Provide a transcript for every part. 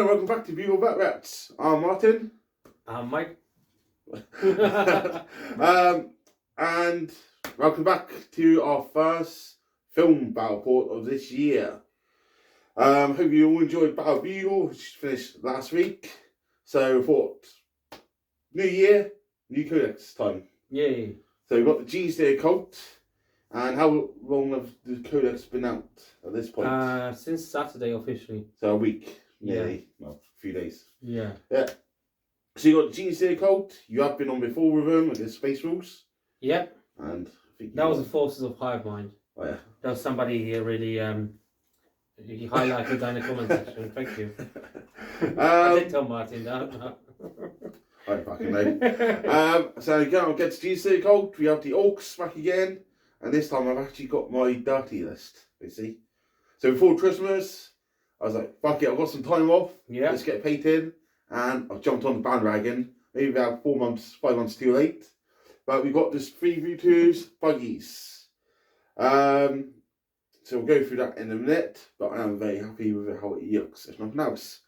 and welcome back to Bugle Rats. I'm Martin. I'm Mike. And welcome back to our first film battle port of this year. Hope you all enjoyed Battle Bugle, which finished last week. So we thought, new year, new codex time. Yay. So we've got the Genestealer Cult. And how long have the codex been out at this point? Since Saturday officially. So a week, nearly. Yeah. Well, a few days. Yeah. So you got the Genestealer Cult. You have been on before with them against Space Rules. Yep. And I think that was the Forces of Hive Mind. Oh yeah. There was somebody here really he highlighted that in the comment section. Thank you. I did tell Martin that. I don't fucking know. So again, I'll get to Genestealer Cult. We have the Orks back again. And this time I've actually got my dirty list, you see. So before Christmas, I was like, fuck it, I've got some time off. Yeah. Let's get painted. And I've jumped on the bandwagon. Maybe about 5 months too late. But we've got this 3v2s, buggies. So we'll go through that in a minute. But I am very happy with how it looks, if nothing else.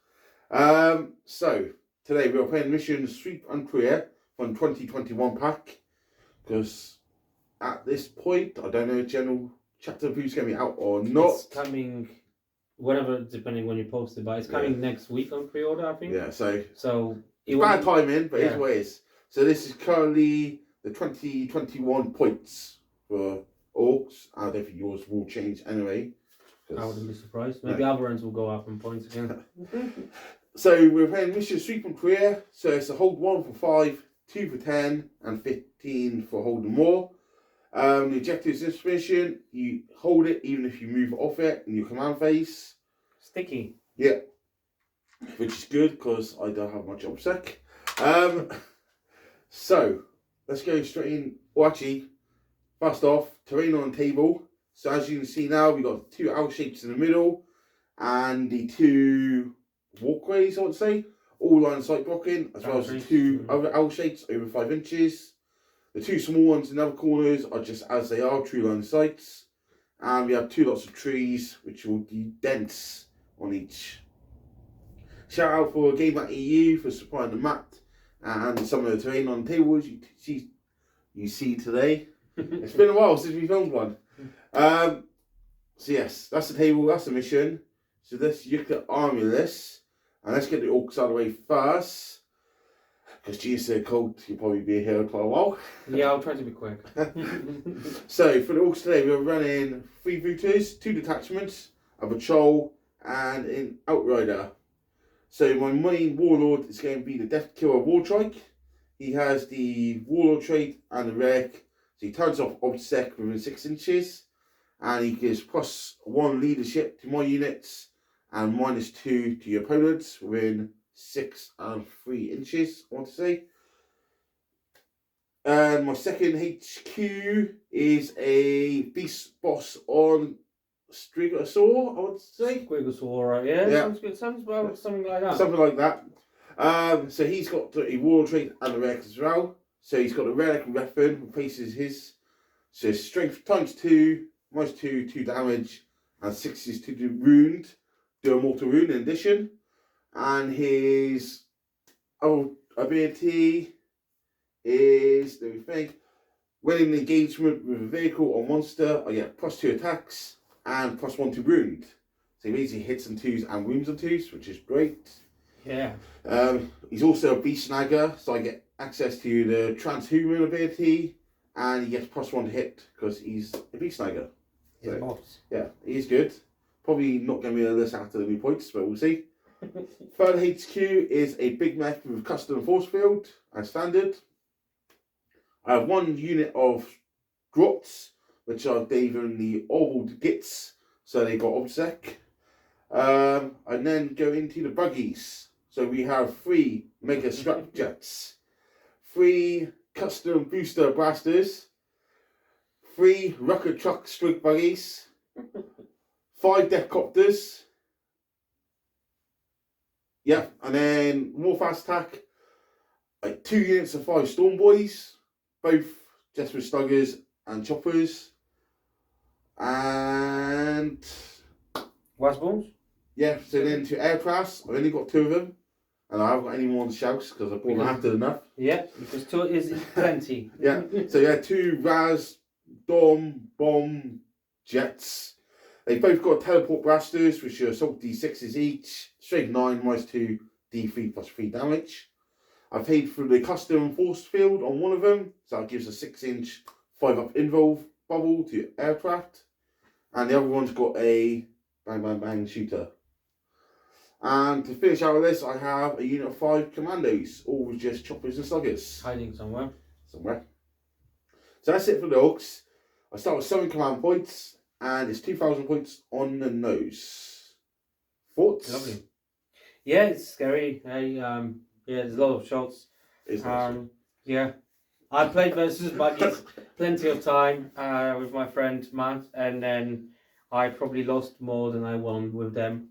So today we are playing Mission Sweep and Clear from 2021 pack. Because at this point, I don't know if General Chapter 2 is going to be out or not. It's coming, whatever, depending when you post it, but it's coming next week on pre-order, I think. Yeah, so it bad timing, but it's what it is. So this is currently the 2021 points for Orks. I don't think yours will change anyway. I wouldn't be surprised. Maybe Alvarez will go up in points again. So we're playing Mission Sweep and Clear. So it's a hold 1 for 5, 2 for 10, and 15 for holding more. The objective is this mission, you hold it even if you move off it in your command phase. Sticky. Yeah. Which is good because I don't have my job sec. So, let's go straight in. Well, actually, first off, terrain on the table. So as you can see now, we've got 2 L shapes in the middle and the 2 walkways, I would say. All line of sight blocking, as well as the 2 other L shapes over 5 inches. The 2 small ones in the other corners are just as they are, true line of sights. And we have 2 lots of trees, which will be dense on each. Shout out for Gamemat EU for supplying the map and some of the terrain on the tables you see today. It's been a while since we filmed one. So yes, that's the table, that's the mission. So let's look at army lists. And let's get the Orks out of the way first. Because Genestealer Cult, you'll probably be here quite a while. Yeah, I'll try to be quick. So, for the Orks today, we're running 3 booters, 2 detachments, a patrol, and an outrider. So, my main warlord is going to be the Death Killer Wartrike. He has the warlord trait and the relic. So, he turns off obsec within 6 inches. And he gives +1 leadership to my units and -2 to your opponents within 6 and 3 inches, I want to say. And my second HQ is a beast boss on Strigosaur, I would say. Strigosaur, right? Yeah, sounds good. Sounds about something like that. Something like that. So he's got a warlord trait and a relic as well. So he's got a relic weapon, replaces his. So strength ×2, -2, 2 damage, and 6 is to do wound, do a mortal wound in addition. And his ability is, let me think, when in engagement with a vehicle or monster, I get +2 attacks and +1 to wound. So he basically hits on 2s and wounds on 2s, which is great. Yeah. He's also a beast snagger, so I get access to the transhuman ability, and he gets +1 to hit because he's a beast snagger. He's a boss. Yeah, he's good. Probably not going to be on the list after the new points, but we'll see. Third HQ is a big mech with custom force field as standard. I have 1 unit of Grots, which are given the old gits, so they got obsec. And then go into the buggies. So we have 3 mega strap jets, 3 custom booster blasters, 3 rocket truck strig buggies, 5 deathcopters. Yeah, and then more fast attack, like 2 units of 5 Storm Boys, both just with sluggers and choppers, and Wasbones? Yeah, so then to aircrafts, I've only got 2 of them. And I haven't got any more on the shelves because I bought them after enough. Yeah, because 2 is plenty. Yeah, so yeah, 2 Raz, Dom, Bomb, Jets. They both got teleport blasters, which are assault D6s each. Strength 9, minus 2, D3 plus 3 damage. I paid for the custom force field on one of them, so that gives a 6-inch 5-up involve bubble to aircraft. And the other one's got a bang bang bang shooter. And to finish out with this, I have a unit of 5 commandos, all with just choppers and sluggers. Hiding somewhere. So that's it for the Orks. I start with 7 command points, and it's 2,000 points on the nose. Thoughts? Lovely. Yeah, it's scary. Yeah, there's a lot of shots. It's nice. Yeah. I played versus buggies plenty of time with my friend Matt, and then I probably lost more than I won with them.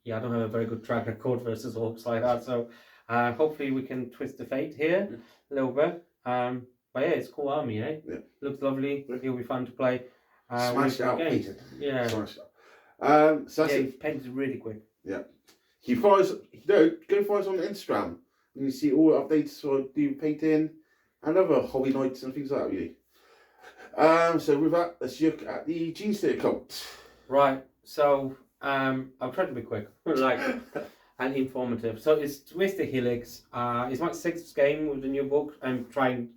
Yeah, I don't have a very good track record versus Orks like that, so hopefully we can twist the fate here a little bit. But yeah, it's a cool army, eh? Yeah. Looks lovely. Yeah. It'll be fun to play. Smash it out, painted. Yeah. Smash it out. So that's it's painted really quick. Yeah. You follow us, go follow us on Instagram. And you see all the updates for do painting and other hobby nights and things like that, really. So with that, let's look at the Genestealer Cult. Right. So I'll try to be quick, and informative. So it's Twisted Helix. It's my 6th game with the new book. I'm trying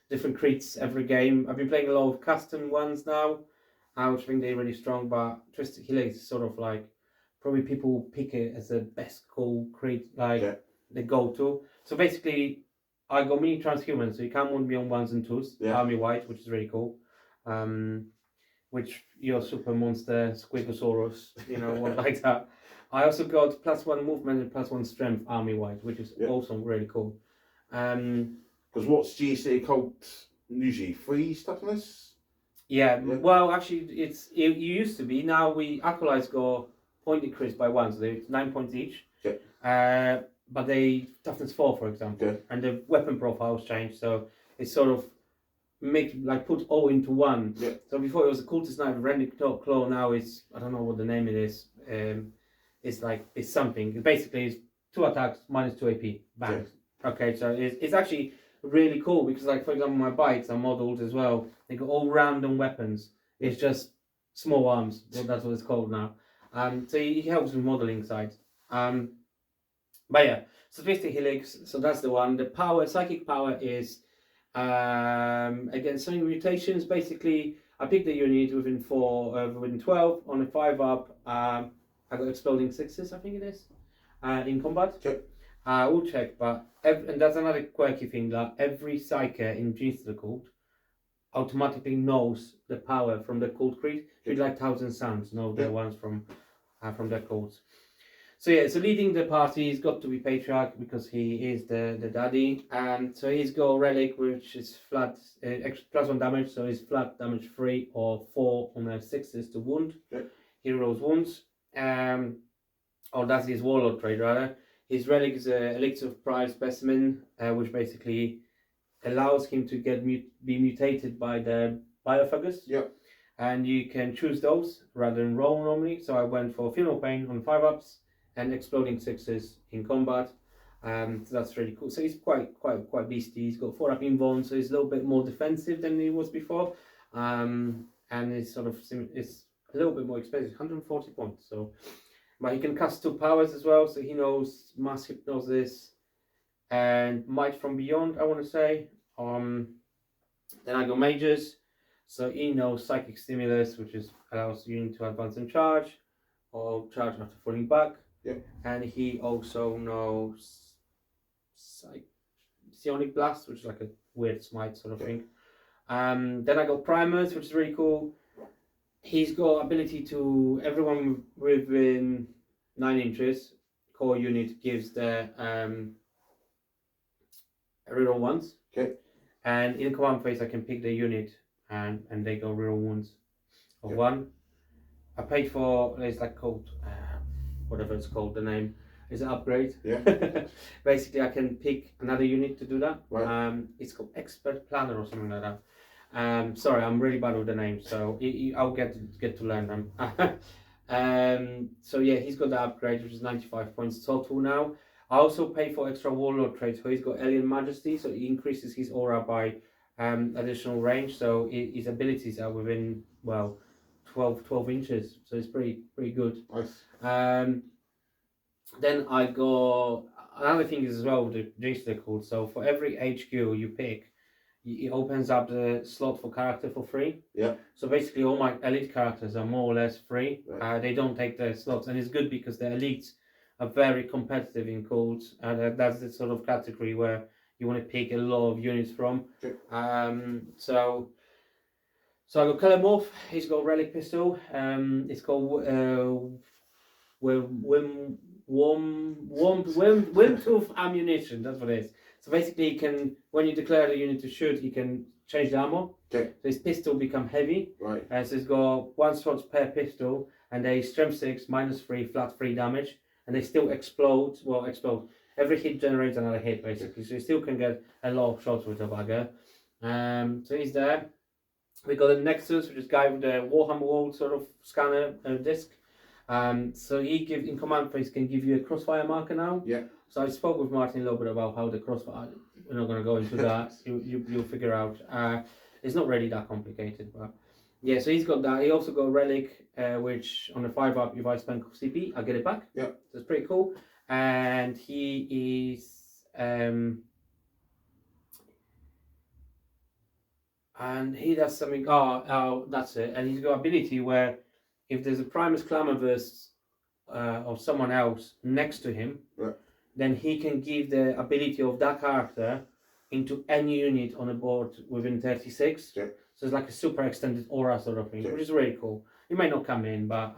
different creeds every game. I've been playing a lot of custom ones now, which I think they're really strong. But Twisted Helix is sort of like probably people pick it as the best cool creed, the go-to. So basically, I got mini transhumans, so you can't want me on 1s and 2s. Yeah. Army white, which is really cool. Which your super monster Squigosaurus, one like that. I also got +1 movement and +1 strength army white, which is also really cool. Because what's Genestealer Cult usually? 3 toughness? Yeah, well, actually, it used to be. Now acolytes go point increase by 1, so they're 9 points each. Okay. But they toughness 4, for example, and the weapon profiles change, so it's sort of put all into 1. Yeah. So before it was a cultist knife, Rendic claw. Now it's, I don't know what the name it is. It's something. Basically, it's 2 attacks minus 2 AP. Bang. Yeah. Okay, so it's actually really cool because, for example, my bikes are modelled as well. They got all random weapons. It's just small arms. Well, that's what it's called now. So it helps with modelling side. But yeah, so Twisted Helix. So that's the one. The power, psychic power is against something mutations. Basically, I picked the unit within 12 on a 5-up. I got exploding 6s, I think it is, in combat. Okay. I will check, but and that's another quirky thing that every psyker in Genestealer Cult automatically knows the power from the cult creed. You'd like Thousand Suns know the ones from their cults. So yeah, so leading the party, he's got to be patriarch because he is the daddy, and so he's got relic which is flat +1 damage, so he's flat damage 3 or 4 on a 6s to wound. Okay. He rolls wounds, or that's his warlord trade rather. His relic is a elixir of pride specimen, which basically allows him to be mutated by the biophagus. Yep. And you can choose those rather than roll normally. So I went for Funeral Pain on 5-ups and exploding 6s in combat. So that's really cool. So he's quite beastie. He's got 4-up invuln, so he's a little bit more defensive than he was before. And it's it's a little bit more expensive, 140 points. So, but he can cast 2 powers as well. So he knows Mass Hypnosis and Might from Beyond, I want to say. Then I go Mages. So he knows Psychic Stimulus, which allows you to advance and charge, or charge after falling back. Yeah. And he also knows Psionic Blast, which is like a weird smite sort of thing. Then I got Primers, which is really cool. He's got ability to everyone within 9 inches. Core unit gives the reroll ones. Okay. And in command phase, I can pick the unit and they go reroll wounds of 1. I paid for it's called whatever it's called. The name is an upgrade. Yeah. Basically, I can pick another unit to do that. Right. It's called Expert Planner or something like that. Sorry, I'm really bad with the name, so I'll get to learn them. So yeah, he's got the upgrade, which is 95 points total now. I also pay for extra warlord trait, so he's got Alien Majesty, so he increases his aura by additional range. So his abilities are within 12 inches, so it's pretty good. Nice. Then I go another thing is as well the Genestealer Cult. So for every HQ you pick, it opens up the slot for character for free. Yeah. So basically, all my elite characters are more or less free. Right. They don't take the slots, and it's good because the elites are very competitive in cults, and that's the sort of category where you want to pick a lot of units from. Okay. So I got Kelemorph. He's got relic pistol. It's called Wimtooth ammunition. That's what it is. So basically, he can, when you declare the unit to shoot, he can change the ammo. Okay. So his pistol become heavy. Right. So he's got 1 slot per pistol, and they strength 6, -3, flat 3 damage, and they still explode. Well, explode. Every hit generates another hit, basically. So you still can get a lot of shots with the waagh. So he's there. We got the Nexus, which is guy with the warhammer world sort of scanner disc. So he in command phase can give you a crossfire marker now. Yeah. So I spoke with Martin a little bit about how the crossfire. We're not going to go into that. You'll figure out. It's not really that complicated, but yeah. So he's got that. He also got a relic, which on the 5-up, if I spend CP, I get it back. Yeah. So it's pretty cool. And he is. And he does something. Oh, that's it. And he's got ability where, if there's a Primus Clamorverse of someone else next to him, right, then he can give the ability of that character into any unit on the board within 36. Okay. So it's like a super extended aura sort of thing, Okay. which is really cool. It may not come in, but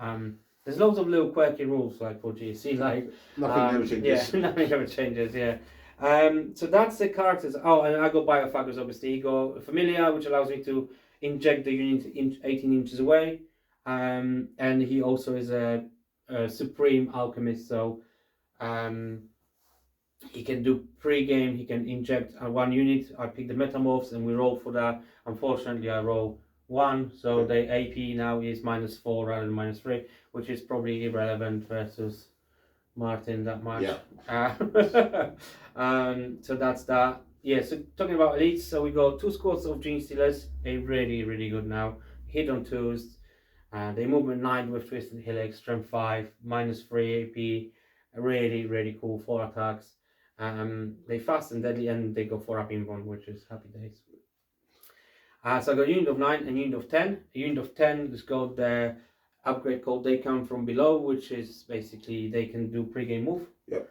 there's loads of little quirky rules like for GSC, like nothing ever changes. Yeah, nothing ever changes. Yeah. So that's the characters. Oh, and I got Biophagus, obviously. He got Familiar, which allows me to inject the unit 18 inches away. And he also is a Supreme Alchemist, so he can do pre-game, he can inject one unit. I pick the Metamorphs and we roll for that. Unfortunately, I roll 1, so the AP now is -4 rather than -3, which is probably irrelevant versus Martin that much. Yeah. So that's that. Yeah, so talking about elites, so we got 2 squads of Genestealers. They're really good now. Hit on 2s. They movement 9 with Twisted Helix, strength 5, -3 AP. Really cool 4 attacks. They fast and deadly, and they go 4 up inbound, which is happy days. So I got a unit of 9 and a unit of 10. A unit of 10 has got the upgrade called They Come From Below, which is basically they can do pre-game move. Yep.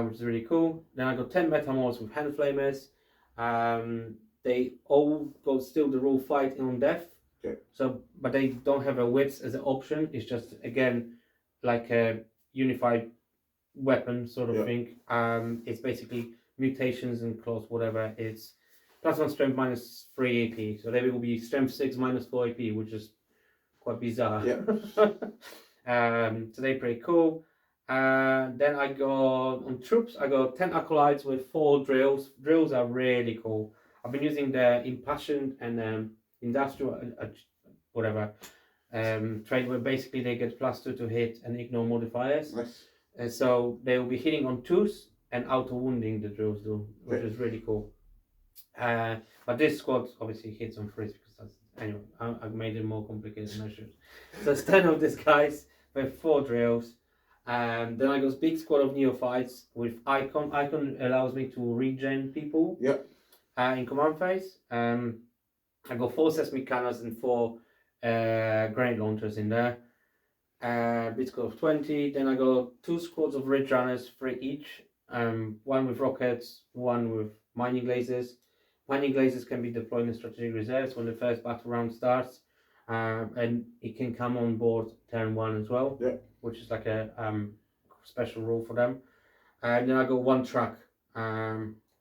Which is really cool. Then I got 10 Metamorphs with Hand Flamers. They all got still the rule fighting on death. Okay. So, but they don't have a wits as an option. It's just again like a unified weapon sort of Yeah. thing. It's basically mutations and claws, whatever. It's +1 strength -3 AP. So they will be strength 6 -4 AP, which is quite bizarre. Yeah. So they're pretty cool. Then I got on troops. I got 10 acolytes with 4 drills. Drills are really cool. I've been using the impassioned and industrial whatever trade where basically they get +2 to hit and ignore modifiers. Nice. And so they will be hitting on 2s and auto wounding, the drills do, which Okay. is really cool. But this squad obviously hits on 3s because that's anyway. I've made it more complicated measures. So it's 10 of these guys with 4 drills. Then I got a big squad of neophytes with Icon. Icon allows me to regen people. Yep. In command phase. I got 4 seismic cannons and 4 grenade launchers in there. Big squad of 20. Then I got 2 squads of ridge runners, 3 each. One with rockets, one with mining lasers. Mining lasers can be deployed in strategic reserves when the first battle round starts, and it can come on board turn 1 as well. Yeah. Which is like a special rule for them. And then I got 1 truck,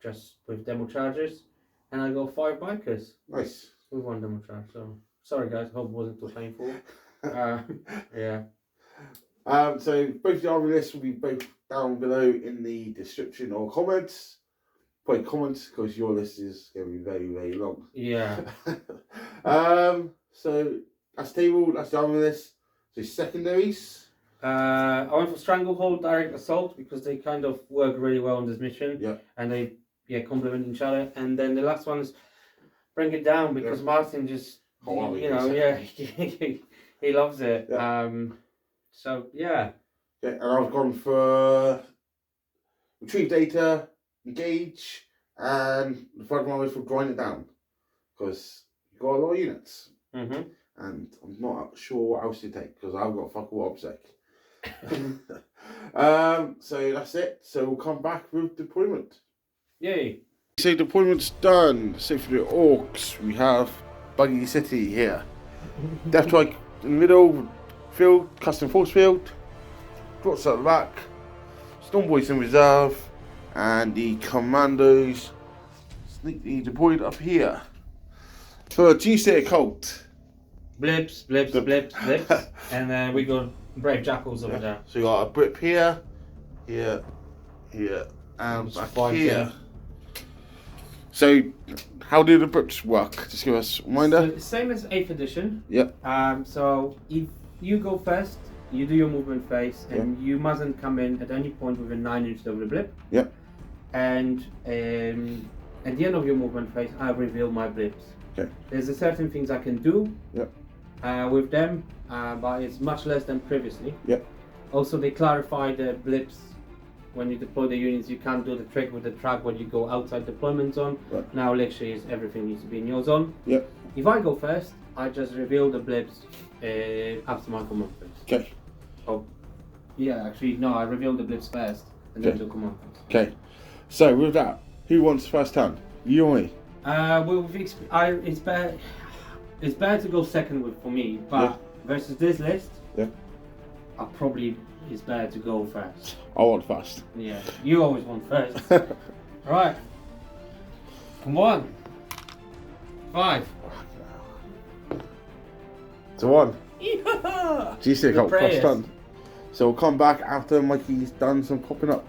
just with demo charges, and I got 5 bikers. Nice. With 1 demo charge. So sorry guys, hope it wasn't too painful. Yeah. So both the army lists will be both down below in the description or comments. Put comments because your list is going to be very long. Yeah. So that's table. That's the army list. So The secondaries. I went for Stranglehold, Direct Assault because they kind of work really well on this mission. Yeah. And they complement each other. And then the last one is Bring It Down because Martin just he loves it. Yeah. So yeah. Yeah, and I've gone for Retrieve Data, Engage, and the third one was for Grind It Down because you got a lot of units. Mm-hmm. And I'm not sure what else to take because I've got fuck all obsec. So that's it. So we'll come back with deployment. Yay. So deployment's done. So for the Orks, we have Buggy City here. Death Strike in the middle, field, custom force field, drops at the back, Stormboys in reserve, and the commandos sneakily deployed up here. For Genestealer Cult. Blips, and then we got Brave Jackals over there. So you got a blip here, and back here. So, how do the blips work? Just give us a reminder. So, same as 8th edition. Yep. So if you go first, you do your movement phase, and you mustn't come in at any point within 9 inches of the blip. Yep. And at the end of your movement phase, I reveal my blips. Okay. There's a certain things I can do. Yep. With them, but it's much less than previously. Yep. Also, they clarify the blips. When you deploy the units, you can't do the trick with the track when you go outside deployment zone. Right. Now, literally, everything needs to be in your zone. Yep. If I go first, I just reveal the blips after my command phase. Okay. Oh, yeah, actually, no, I reveal the blips first and then do command phase. Okay. So, with that, who wants first turn? You or me? It's better to go second for me, but versus this list, it's better to go first. I want first. Yeah, you always want first. Alright. Come on. 5. To 1. Yeah. Genestealer Cult first turn. So we'll come back after Mikey's done some popping up.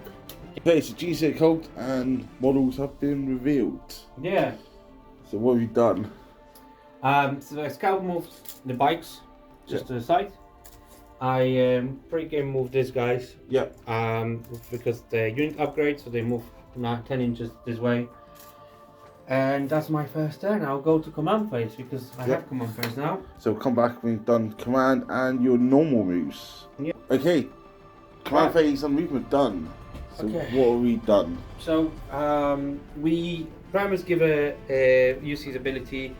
Okay, so Genestealer Cult and models have been revealed. Yeah. So what have you done? So I scout moved the bikes just to the side. I pre-game moved these guys. Yep. Because the unit upgrade, so they move now 10 inches this way. And that's my first turn. I'll go to command phase because I have command phase now. So we'll come back when you've done command and your normal moves. Yeah. Okay. Command phase and movement done. So what have we done? So we primers give use his ability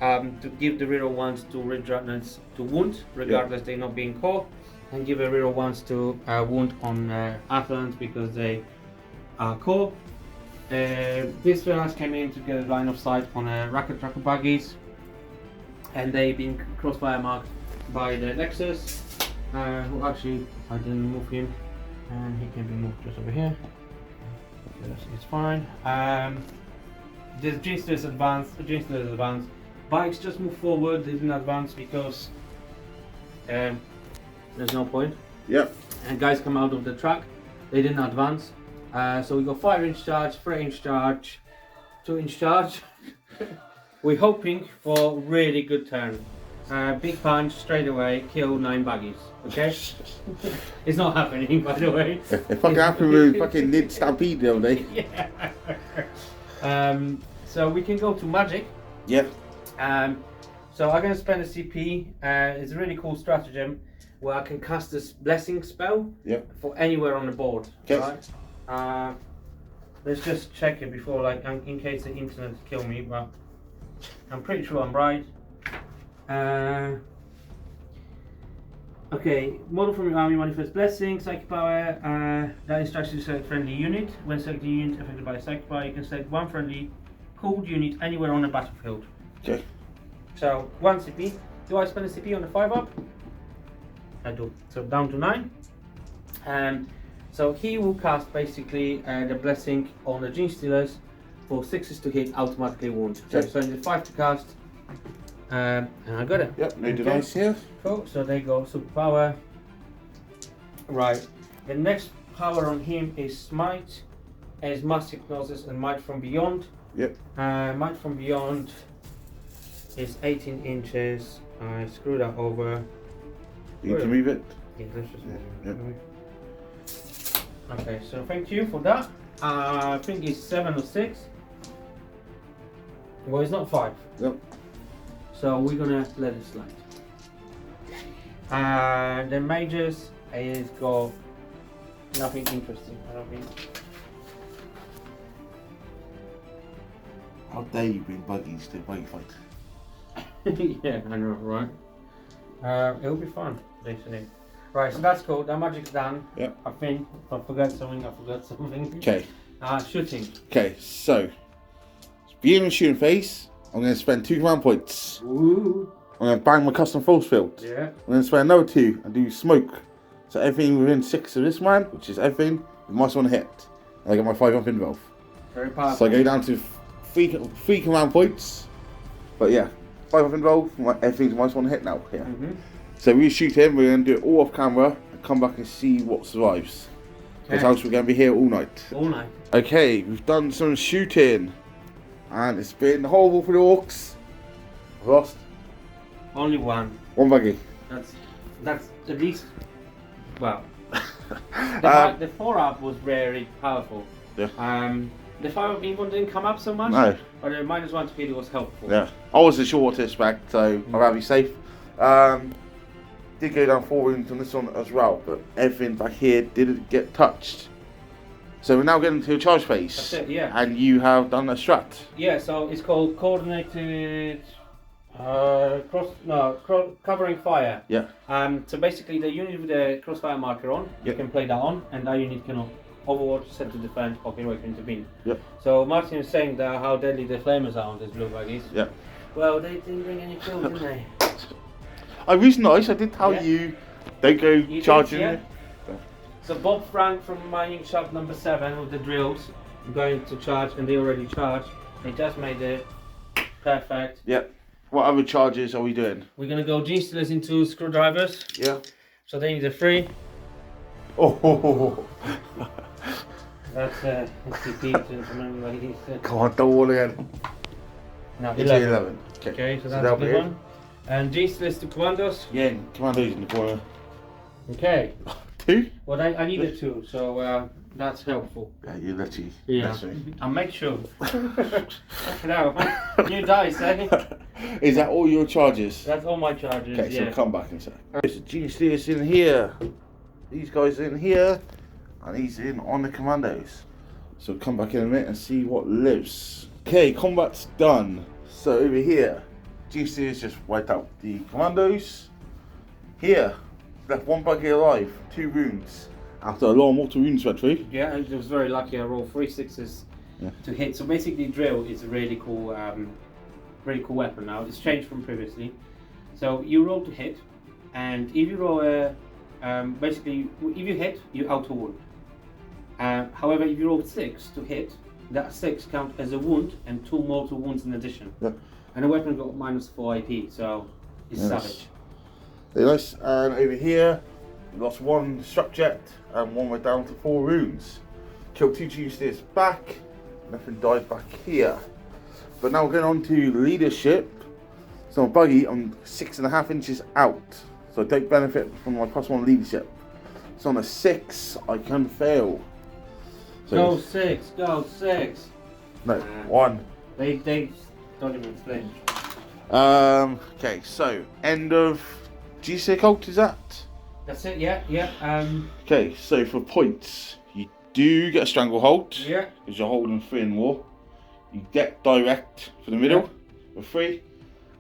to give the reroll ones to Dreadnoughts to wound, regardless they're not being caught, and give a reroll ones to wound on Athlants because they are caught. These Dreadnoughts came in to get a line of sight on Rocket Tracker buggies, and they've been crossfire marked by the Nexus, who actually, I didn't move him, and he can be moved just over here. It's fine. The Genestealer's advanced. Bikes just move forward, they didn't advance because there's no point. Yep. And guys come out of the track, they didn't advance. So we got 5-inch charge, 3-inch charge, 2-inch charge. We're hoping for really good turn. Big punch straight away, kill 9 buggies. Okay? It's not happening, by the way. It fucking happened with fucking Nid Stampede the other day. Yeah. So we can go to magic. Yep. So I'm going to spend a CP. It's a really cool stratagem where I can cast this blessing spell for anywhere on the board. Okay. Right? Let's just check it before, like, in case the internet kill me, but I'm pretty sure I'm right. Okay, model from your army manifest blessing, psychic power. That instructs you to select friendly unit. When selecting a unit affected by a psychic power, you can select one friendly cold unit anywhere on the battlefield. Okay. So 1 CP. Do I spend a CP on the 5-up? I do. So down to 9. So he will cast basically the blessing on the Genestealers for 6s to hit, automatically wound. Okay. So I need 5 to cast. And I got it. Yep, no device here. Cool, so there you go, superpower. Right. The next power on him is Smite, is Mass Hypnosis and Might from Beyond. Yep. Might from Beyond is 18 inches. I screwed that over. You can move it. Yeah, let's just move Yep. it. Okay, so thank you for that. I think it's 7 or 6. Well, it's not 5. Yep. So we're gonna let it slide. The majors is got nothing interesting, I don't think. How dare you bring buggies to a buggy fight? Yeah, I know, right? It'll be fun, they say. Right, so that's cool. That magic's done. Yep. I think if I forgot something, I forgot something. Okay. Shooting. Okay, so being in shooting phase, I'm going to spend 2 command points. Ooh. I'm going to bang my custom force field. Yeah. I'm going to spend another 2 and do smoke. So everything within 6 of this man, which is everything, with -1 hit. And I get my 5 up involved. Very powerful. So I go down to 3 command points. But yeah, 5 up involved, everything's -1 hit now. Yeah. So we shoot him, we're going to do it all off camera and come back and see what survives. Because else we're going to be here all night. All night. Okay, we've done some shooting. And it's been horrible for the Orks. I've lost Only 1. 1 buggy. That's at least, well, the 4-up was very powerful. Yeah. The 5-up even didn't come up so much. No. But the -1 to hit was helpful. Yeah. I wasn't sure what to expect, so I'd rather be safe. Did go down 4 wounds on this one as well, but everything back here didn't get touched. So we're now getting to a charge phase. That's it, yeah. And you have done a strat. Yeah, so it's called coordinated covering fire. Yeah. So basically the unit with the crossfire marker on, you Yep. can play that on, and that unit can overwatch, set to defend, or can intervene. Yep. So Martin was saying that how deadly the flamers are on these blue buggies. Yeah. Well, they didn't bring any kills, did they? I was nice, I did tell you, don't go You charging. did, yeah. So Bob Frank from mining shop number 7 with the drills going to charge, and they already charged. They just made it perfect. Yep. What other charges are we doing? We're gonna go Genestealers into screwdrivers. Yeah. So they need a 3. Oh. That's SCP, gentlemen, ladies. Come on, don't wall again. Now It's 11. Okay, so that's that'll a be good it. one. And Genestealers to commandos. Yeah, commandos in the corner. Okay. 2? Well, I needed 2, so that's helpful. Yeah, you literally. Yeah. That's me. I'll make sure. Check it out. New dice, eh? Is that all your charges? That's all my charges. Okay, so yeah. come back in a sec. There's a Genestealer's in here. These guys are in here. And he's in on the commandos. So come back in a minute and see what lives. Okay, combat's done. So over here, Genestealer's just wiped out the commandos. Here, left 1 buggy alive, 2 wounds. After a long mortal wounds went through. Yeah, I was very lucky. I rolled 3 6s to hit. So basically, drill is a really cool weapon now. It's changed from previously. So you roll to hit, and if you roll basically if you hit, you auto wound. However, if you roll 6 to hit, that 6 count as a wound and 2 mortal wounds in addition. Yep. And the weapon got -4 AP, so it's savage. Very nice. And over here, we lost 1 struck and 1 went down to 4 wounds. Killed 2 Genestealers back. Nothing died back here. But now we're going on to leadership. So my buggy, I'm 6.5 inches out. So I don't benefit from my +1 leadership. So on a 6, I can fail. So Go 6, go 6. no, 1. They don't even flinch. Okay, so end of Genestealer Cult, is that? That's it, yeah. Okay, so for points, you do get a stranglehold. Yeah. Because you're holding 3 in war. You get direct for the middle for 3.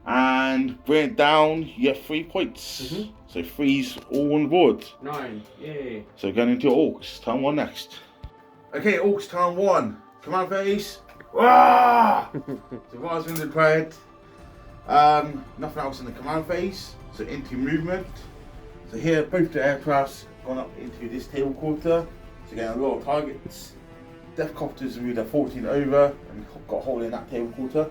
And bring it down, you get 3 points. So 3's all on the board. 9, yay. So going into Orks, turn 1 next. Okay, Orks turn 1. Command phase. So what I was going to declare, nothing else in the command phase. So into movement. So here, both the aircrafts gone up into this table quarter. So getting a lot of targets. Death Copters moved their 14 over and got a hole in that table quarter.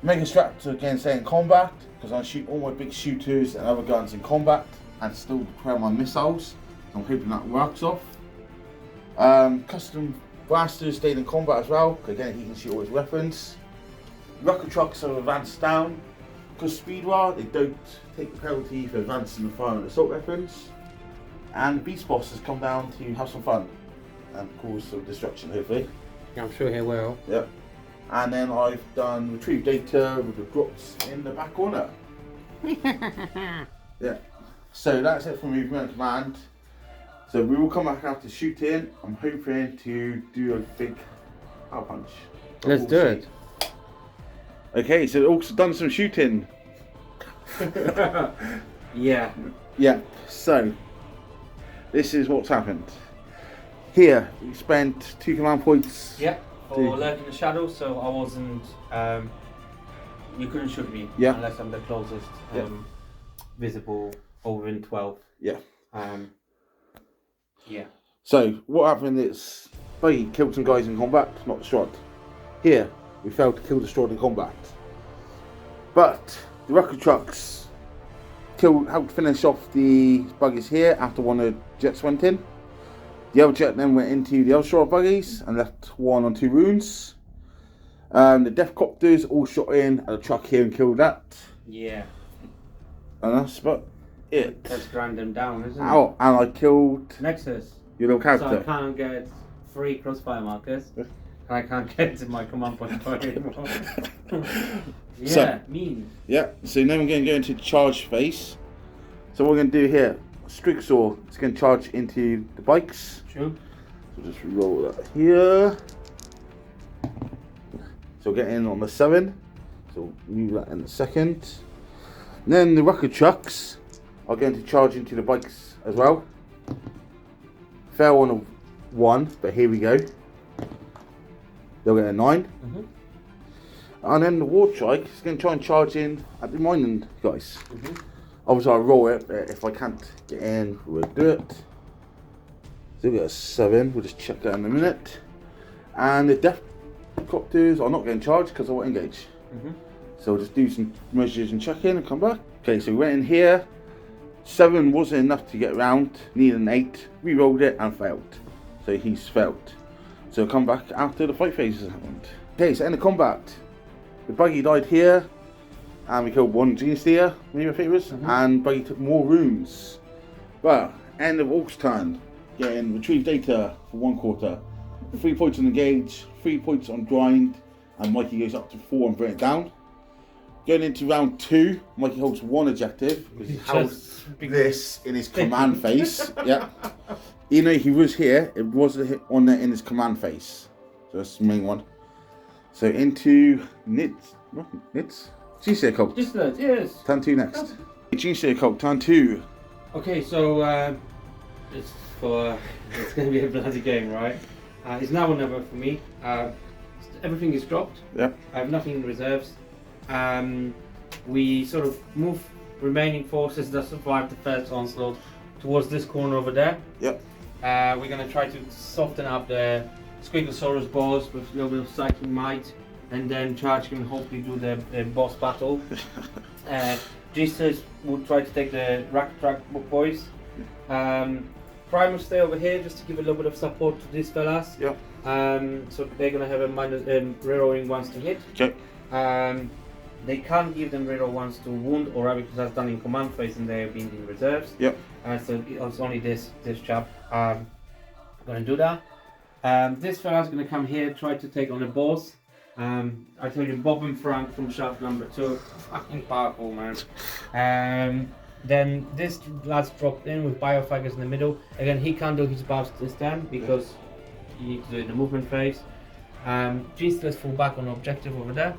Mega Strat to again stay in combat because I shoot all my big shooters and other guns in combat and still deploy my missiles. So I'm hoping that works off. Custom Blasters stayed in combat as well because again he can shoot all his weapons. Rocket Trucks are advanced down because speedwell, they don't take the penalty for advancing the fire and assault weapons. And Beast Boss has come down to have some fun and cause some destruction, hopefully. I'm sure he will. Yep. And then I've done retrieve data with the drops in the back corner. Yeah. So that's it for movement and command. So we will come back after shooting. I'm hoping to do a big power punch. Let's do it. Okay, so also done some shooting. Yeah. Yeah. So this is what's happened. Here we spent 2 command points. Yeah. For lurking in the shadows, so I wasn't. You couldn't shoot me. Yeah. Unless I'm the closest visible over in 12. Yeah. Yeah. So what happened is Buggy killed some guys in combat, not destroyed. Here we failed to kill destroyed in combat. But the rocket trucks helped finish off the buggies here after one of the jets went in. The other jet then went into the other shore of buggies and left 1 on 2 wounds. The Deathcopters all shot in at the truck here and killed that. Yeah. And that's about it. That's grind them down, isn't it? Oh, and I killed Nexus. your little character. So I can't get 3 crossfire markers. I can't get to my command point anymore. Yeah, So, mean. Yeah, so now we're going to go into charge phase. So what we're going to do here, Strixor is going to charge into the bikes. True. So just roll that here. So get in on the 7. So move that in a second. And then the rocket trucks are going to charge into the bikes as well. Fail on a 1, but here we go. They'll get a 9. Mm-hmm. And then the war trike is going to try and charge in at the mining guys. Mm-hmm. Obviously I'll roll it, but if I can't get in, we'll do it. So we got a 7, we'll just check that in a minute. And the Deathcopters are not getting charged because I won't engage. Mm-hmm. So we'll just do some measures and check in and come back. Okay, so we went in here. 7 wasn't enough to get around, needed an 8. We rolled it and failed. So he's failed. So we'll come back after the fight phase has happened. Okay, so in the combat, the buggy died here, and we killed 1 Genestealer, maybe I think it was, and buggy took more wounds. But end of Orks turn, getting retrieve data for 1 quarter, 3 points on the gauge, 3 points on grind, and Mikey goes up to 4 and bring it down. Going into round 2, Mikey holds 1 objective because he holds this in his command phase. Yeah. Even though he was here, it wasn't on there in his command phase. So that's the main one. So into Genestealer Cult. Genestealer, yes. Turn 2 next. Genestealer Cult, turn 2. Okay, so it's going to be a bloody game, right? It's now or never for me. Everything is dropped. Yep. I have nothing in reserves. We sort of move remaining forces that survived the first onslaught towards this corner over there. Yep. We're going to try to soften up the Squigglesaurus boss with a little bit of psychic might, and then charge and hopefully do the boss battle. Jesus will try to take the Rack Track boys. Prime will stay over here just to give a little bit of support to these fellas. Yep. So they're going to have a minus rerolling ones to hit. Okay. They can't give them reroll ones to wound or rabbit because that's done in command phase and they're being in reserves. Yep. So it's only this chap going to do that. This fella's going to come here, try to take on the boss. I told you Bob and Frank from shaft number 2, fucking powerful, man. Then this lad's dropped in with biofighters in the middle. Again, he can't do his buffs this time because you need to do it in the movement phase. Genestealer's fall back on objective over there.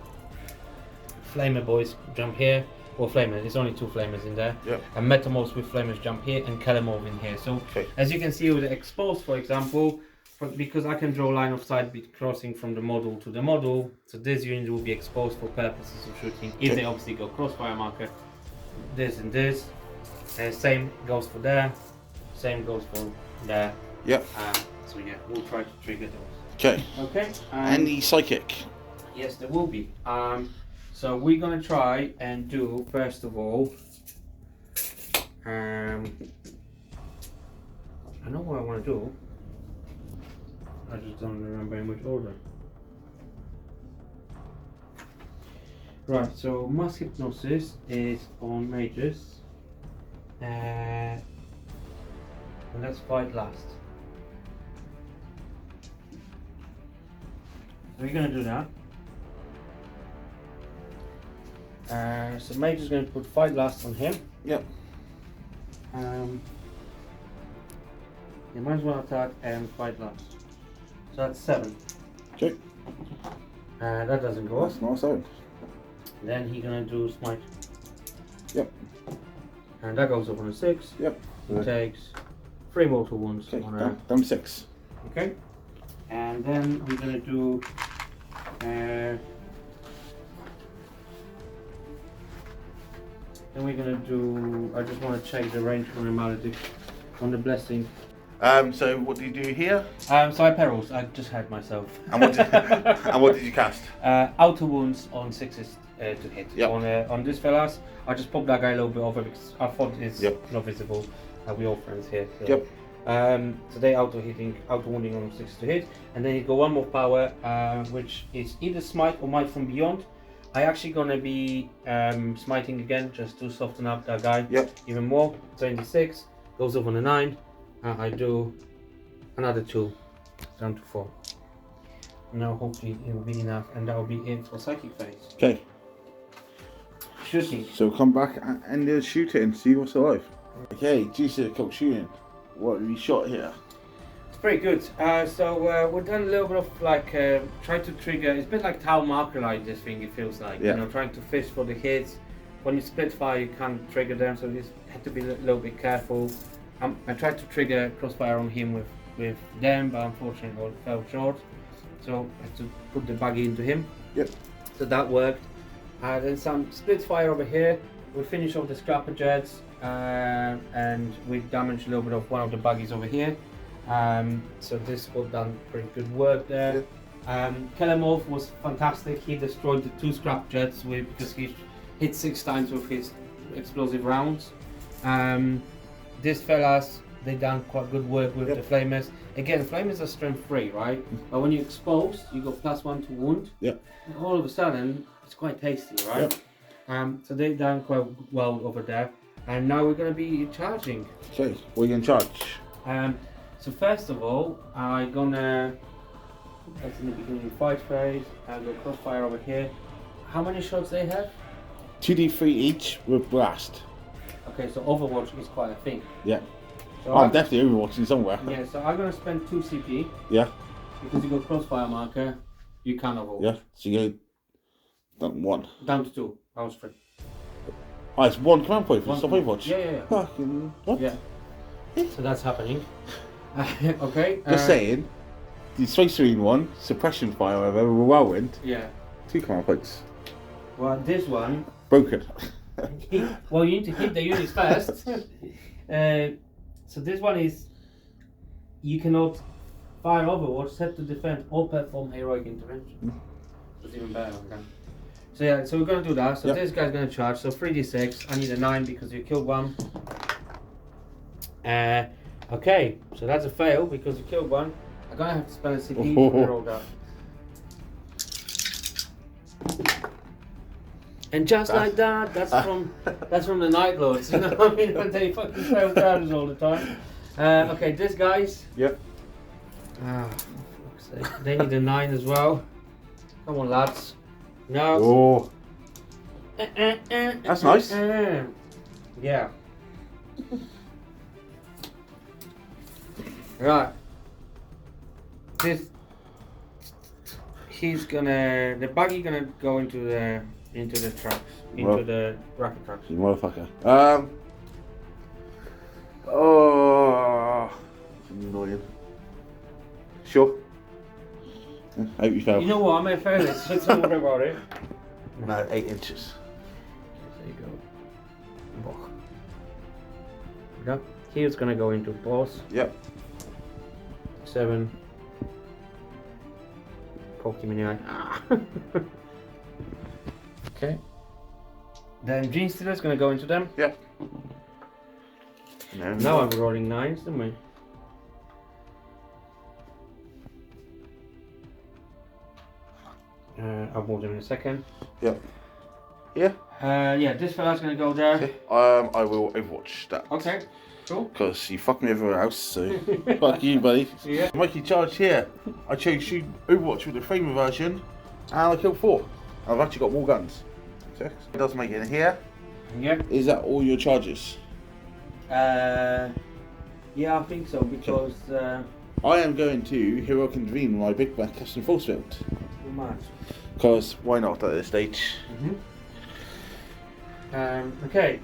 Flamer boys jump here, or Flamers, there's only 2 Flamers in there. Yep. And Metamorphs with Flamers jump here and Kelemorph in here. So as you can see with the Exposed, for example, because I can draw line of sight crossing from the model to the model, so this unit will be exposed for purposes of shooting. If they obviously go crossfire marker, this and this. Same goes for there, same goes for there. Yep. So yeah, we'll try to trigger those. Okay. Okay. And the psychic. Yes, there will be. So we're gonna try and do first of all. I know what I want to do. I just don't remember in which order. Right, so mass hypnosis is on mages. And let's fight last. So we're gonna do that. So mage is gonna put fight last on him. Yep. You might as well attack and fight last. So that's 7. Okay. That doesn't go off. That's not 7. Then he's gonna do smite. Yep. And that goes up on a 6. Yep. He takes 3 mortal wounds Okay, on her. down 6. Okay. And then I'm gonna do then we're gonna do, I just want to check the range on the malediction, on the blessing. So what do you do here? So I perils, I just had myself. And what did you cast? Outer wounds on 6s to hit. Yep. On this fellas, I just popped that guy a little bit over because I thought it's not visible. We're all friends here. So. Yep. So they auto wounding on 6 to hit, and then you go one more power, which is either smite or might from beyond. I actually gonna be smiting again just to soften up that guy even more. 26 goes up on a 9. I do another 2 down to 4. Now hopefully it will be enough, and that will be it for psychic phase. Okay. Shooting. So come back and shoot it and see what's alive. Okay, Genestealer Cult shooting. What have you shot here? It's pretty good. So we've done a little bit of like trying to trigger. It's a bit like Tau Marker like this thing. It feels like you know, trying to fish for the hits. When you split fire, you can't trigger them, so you have to be a little bit careful. I tried to trigger crossfire on him with them, but unfortunately all fell short. So I had to put the buggy into him. Yep. So that worked. Then some split fire over here. We finish off the scrapper jets, and we damaged a little bit of one of the buggies over here. So this got done pretty good work there. Kelemov was fantastic. He destroyed the 2 scrap jets because he hit 6 times with his explosive rounds. These fellas, they done quite good work with the flamers. Again, flamers are strength 3, right? But when you expose, you got +1 to wound. Yep. And all of a sudden, it's quite tasty, right? Yep. So they've done quite well over there. And now we're going to be charging. Okay, what are you going to charge? So first of all, I'm gonna, that's in the beginning fight phase, I'll go crossfire over here. How many shots they have? 2d3 each with blast. Okay, so Overwatch is quite a thing. Yeah. So I'm definitely overwatching somewhere. Yeah, so I'm gonna spend 2 CP. Yeah. Because you got crossfire marker, you can't overwatch. Yeah, so you go down 1. Down to 2, I was free. Oh, it's 1 command point for stop overwatch? Yeah. Fucking what? Yeah. So that's happening. Okay. Just saying, the Space Marine one, suppression fire, whatever, whirlwind. Yeah. 2 command points. Well, this one. Broken. Well, you need to hit the units first. So this one is, you cannot fire Overwatch, set to defend or perform heroic intervention. That's even better. Okay. So yeah, so we're gonna do that. So this guy's gonna charge. So 3d6. I need a 9 because you killed one. Okay, so that's a fail because you killed one. I'm gonna have to spend a CP to roll that. And just like that, that's from the Night Lords. You know what I mean? When they fucking fail crowds all the time. Okay, this guy's. Yep. For fuck's sake. They need a 9 as well. Come on, lads. No. Oh. That's nice. Yeah. Right. The buggy gonna go into the trucks, into the rocket trucks. You motherfucker. Oh, that's annoying. Sure. I hope you fail. You know what? I may fail this, so don't worry about it. No, 8 inches. There you go. Yeah. Here's gonna go into boss. Yep. 7. Poke him in the eye. Okay. Then Genestealer's gonna go into them. Yep. Now I'm rolling 9s, didn't we? I'll move them in a second. Yep. Yeah. Yeah, this fella's gonna go there. Okay. I will Overwatch that. Okay, cool. Because you fucked me everywhere else, so fuck you, buddy. Yeah. Mikey charge here. I chose shoot Overwatch with the Framer version, and I killed 4. I've actually got more guns. So it does make it in here. Yeah. Is that all your charges? Yeah, I think so because I am going to Hero Convene my Big Mac custom force field. too much. Because why not at this stage? Okay.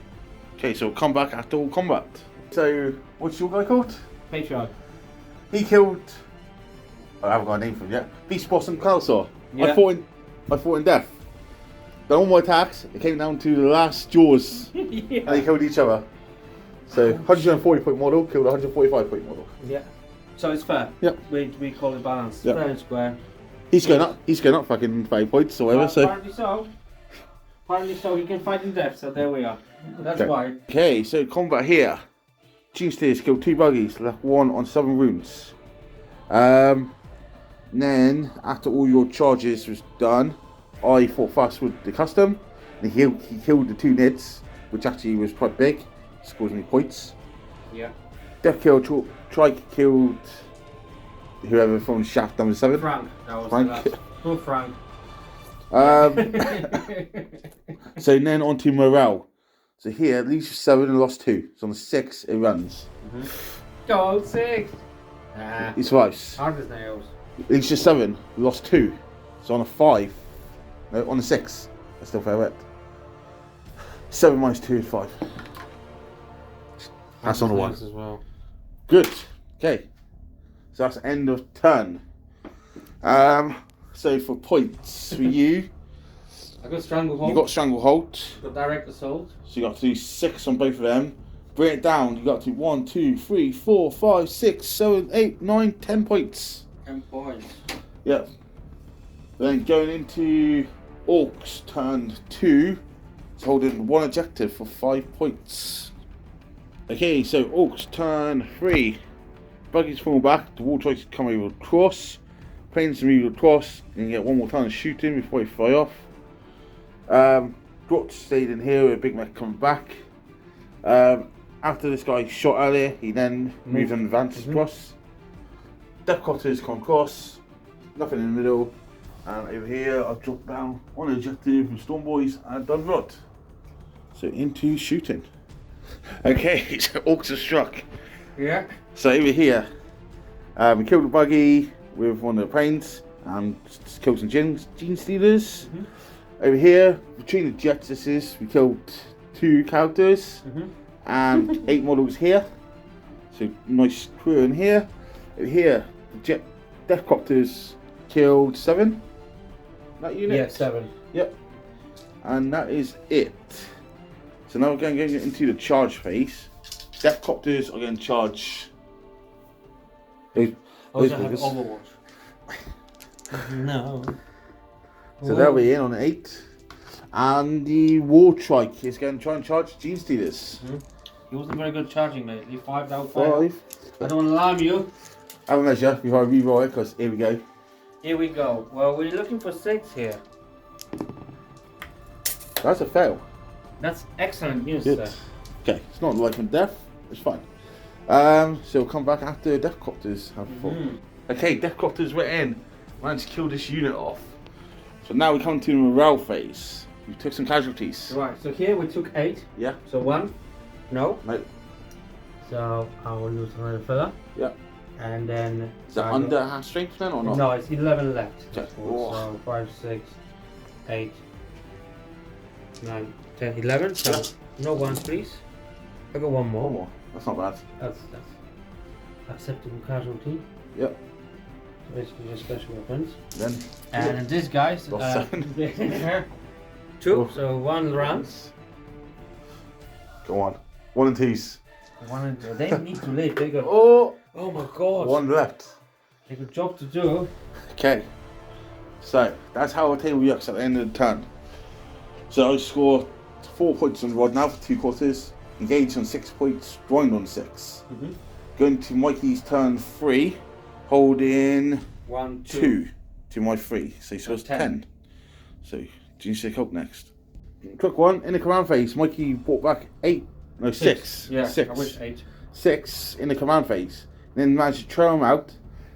Okay, so come back after all combat. So, what's your guy called? Patriarch. He killed. I haven't got a name for him yet. Beast Boss and Cloudsaw. Yeah. I fought in death. Done all my attacks. It came down to the last jaws, Yeah. and they killed each other. So 140 point model killed a 145 point model. Yeah. So it's fair. Yep. We call it balanced. Yep. Fair and square. He's going up. He's going up fucking 5 points or whatever. So. Apparently so. Apparently so. He can fight in depth. So there we are. That's Okay. why. Okay, so combat here. Genestealers killed 2 buggies, left 1 on 7 runes. Then after all your charges was done, I fought fast with the custom. And he killed the 2 nids, which actually was quite big. Scores me points. Yeah. Death kill, Trike killed whoever from shaft number 7. Frank. That was Frank. the last. Poor Frank. So then on to morale. So here, at least 7 and lost 2. So on the 6, it runs. Go 6. Nah. He survives. Hard as nails. At least 7, lost 2. So on a 5, no, on a 6, I still fair it. 7 minus 2 is 5. That's on the 1. As well. Good. Okay. So that's end of turn. So for points for you, I got Stranglehold. you got Stranglehold. Got Direct Assault. So you got to do 6 on both of them. Bring it down. You got to do 1, 2, 3, 4, 5, 6, 7, 8, 9, 10 points. 10 points. Yep. Then going into Orks turn 2, it's holding 1 objective for 5 points. Okay, so Orks turn 3. Buggies fall back, the wall tries to come over across. Planes move across, and you get 1 more time to shoot him before you fly off. Grot stayed in here with Big Mac coming back. After this guy shot earlier, he then moved and advanced across. Death Cotters come across, nothing in the middle. And over here, I've dropped down 1 objective from Storm Boys and done rod. So into shooting. Okay, so Orks are struck. Yeah. So over here, we killed a buggy with 1 of the planes and killed some Genestealers. Over here, between the jets, we killed 2 characters and 8 models here. So nice crew in here. Over here, the Death Copters killed 7. That unit? Yeah, 7. Yep. And that is it. So now we're going to get into the charge phase. Death Copters are going to charge. Also have Overwatch. No. So they'll be in on 8. And the War Trike is going to try and charge Genestealers. He wasn't very good charging lately. 5 out of 5. 5. I don't want to alarm you. Have a measure before I re-roll it, because here we go. Here we go. Well, we're looking for 6 here. That's a fail. That's excellent news, Good. sir. Okay, it's not life and death. It's fine. So we'll come back after Death Copters have fun. Okay, Death Copters were in. Managed to kill this unit off. So now we come to the morale phase. We took some casualties. Right, so here we took 8. Yeah. So 1. No. No. So I will lose another fella. Yeah. And then... Is that under half strength then or not? No, it's 11 left. Okay. So 5, 6, 8, 9, 10, 11. So no 1, please. I got 1 more. 1 more. That's not bad. That's acceptable casualty. Yep. So basically just special weapons. Then. And this guy's Lost 7. 2. So 1 round. Go on. 1 and 2s. 1 and 2. They need to live. They got. Oh! Oh my god. 1 left. They got a job to do. Okay. So that's how our table works at the end of the turn. So I score 4 points on the rod now for 2 quarters. Engaged on 6 points. Joined on 6. Going to Mikey's turn 3. Holding 1, 2 to my 3. So he scores 10. So Genestealer Cult next. quick one. In the command phase, Mikey brought back 6. Yeah, 6. I wish 8. 6 in the command phase. Then managed to trail him out,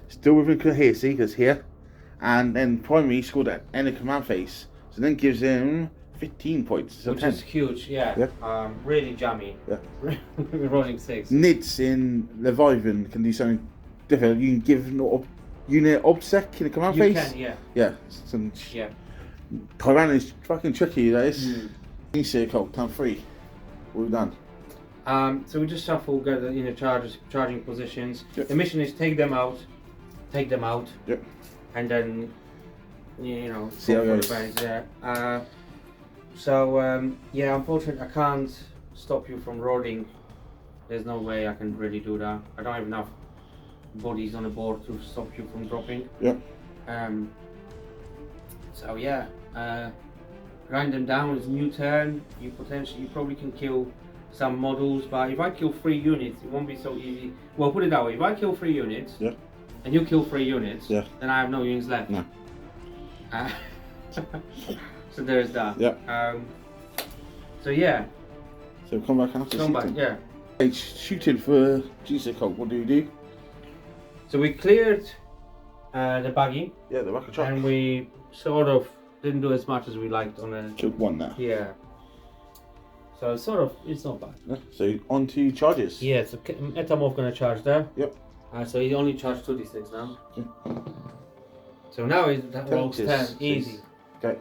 still within coherency, because here. And then primary scored at end of command phase. So then gives him 15 points. So Which 10. is huge, yeah. Really jammy. Yeah. Rolling 6. Nids in Leviathan can do something different. You can give an unit obsec in the command phase. You can, yeah. Yeah. Yeah. Tyrann is fucking tricky, that is. Genestealer Cult, turn 3. What have we done? So we just shuffle, get the charging positions. Yep. The mission is take them out. Yep. And then, See how it goes. Yeah. Unfortunately, I can't stop you from rolling. There's no way I can really do that. I don't have enough bodies on the board to stop you from dropping. Yep. Grind them down. It's a new turn. You probably can kill some models, but if I kill 3 units, it won't be so easy. Well, put it that way: if I kill 3 units, and you kill 3 units, then I have no units left. No. So there's that. So come back after shooting. Yeah. Hey, shooting for Genestealer Cult, what do we do? So we cleared the buggy. Yeah, the back of truck. And we sort of didn't do as much as we liked on the. Killed 1 now. Yeah. So it's not bad. Yeah, so on to charges. Yeah, so Etamorph gonna charge there. Yep. So he only charged 2d6 now. So now that rolls 10, easy. Okay.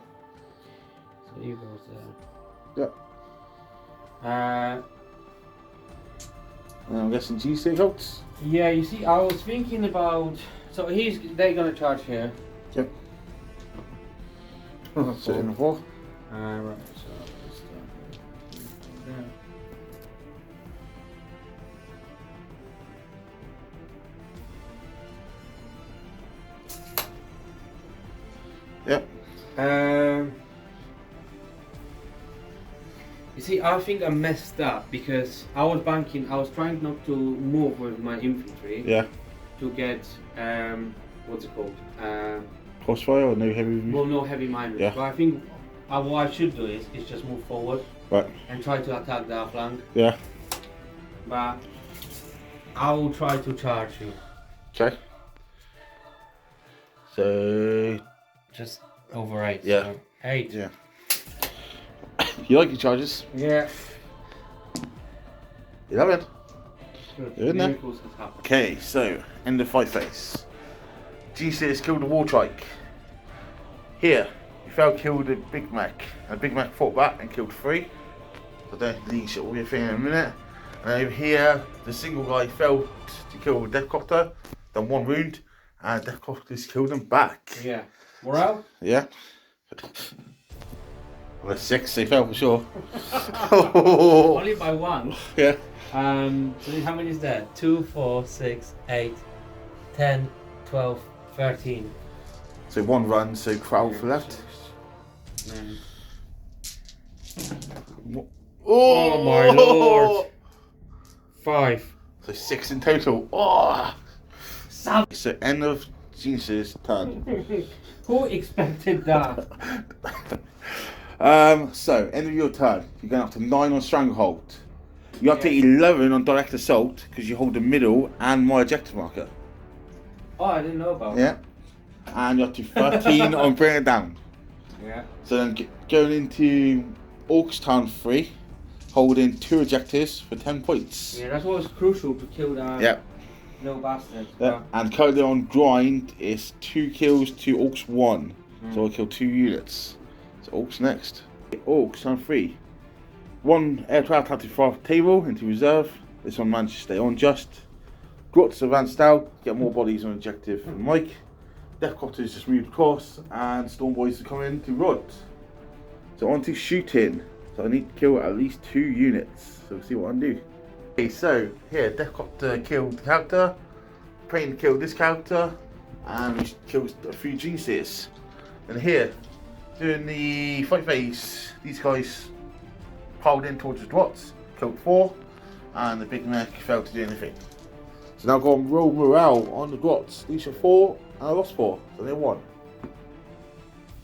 So he goes there. Yep. I'm guessing Genestealer Cults. Yeah, you see, I was thinking about. So they're gonna charge here. Yep. So in the 4. Right. So let's start there. Yep. You see, I think I messed up because I was trying not to move with my infantry. Yeah. To get what's it called? Crossfire or no heavy? Well, no heavy miners. Yeah. But I think what I should do is just move forward. Right. And try to attack the flank. Yeah. But I will try to charge you. Okay. So. Just over 8. Yeah. So 8. Yeah. You like your charges? Yeah. 11. Good. Good, no? Miracles have happened. Okay, so end of fight phase. Genestealer's killed the war trike. Here, you fell killed a Big Mac. And Big Mac fought back and killed 3. I don't leash it all your thing in a minute. And over here, the single guy fell to kill a Deathcopter, done 1 wound, and Deathcopter's killed him back. Yeah. Morale? Yeah. Well, that's 6, they fell for sure. Only by 1. Yeah. So how many is there? 2, 4, 6, 8, 10, 12, 13. So 1 run, so 12 left. Oh my lord! 5. So 6 in total. Oh! So end of Genestealer's turn. Who expected that? So end of your turn. You're going up to 9 on Stranglehold. You have to 11 on Direct Assault because you hold the middle and my objective marker. Oh, I didn't know about that. Yeah. And you're up to 13 on Bring It Down. Yeah. So then going into Orks turn 3, holding 2 objectives for 10 points. Yeah, that's what was crucial to kill that little bastard. Yeah. And currently on grind is 2 kills to Orks 1. So I'll kill 2 units. So Orks next. Orks turn 3. 1 aircraft had to fly off the table into reserve. This one managed to stay on just. Grots advanced out, get more bodies on objective from Mike. Deathcopters just moved across and Storm Boys are coming to Rod. So on to shooting. So I need to kill at least 2 units. So we'll see what I can do. Okay, so here Deathcopter killed the character, Praying killed this character, and we killed a few Genestealers. And here, during the fight phase, these guys piled in towards the Drots, killed 4, and the Big Mac failed to do anything. So now go and roll morale on the Drots. These are 4 and I lost 4, so they're 1.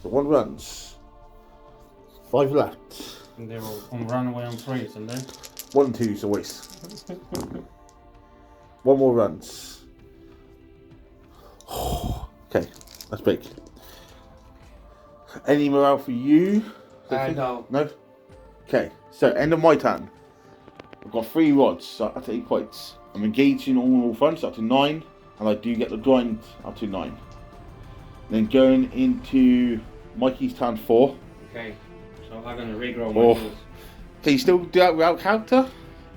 So 1 runs. 5 left. And they were on runaway on 3, isn't they? 1 and 2's a waste. 1 more runs. Okay, that's big. Any morale for you? No. No? Okay, so end of my turn. I've got 3 rods, so that's 8 points. I'm engaging on all fronts up to 9, and I do get the grind up to 9. Then going into Mikey's turn 4. Okay, so I'm going to regrow my tools. Can you still do that without counter?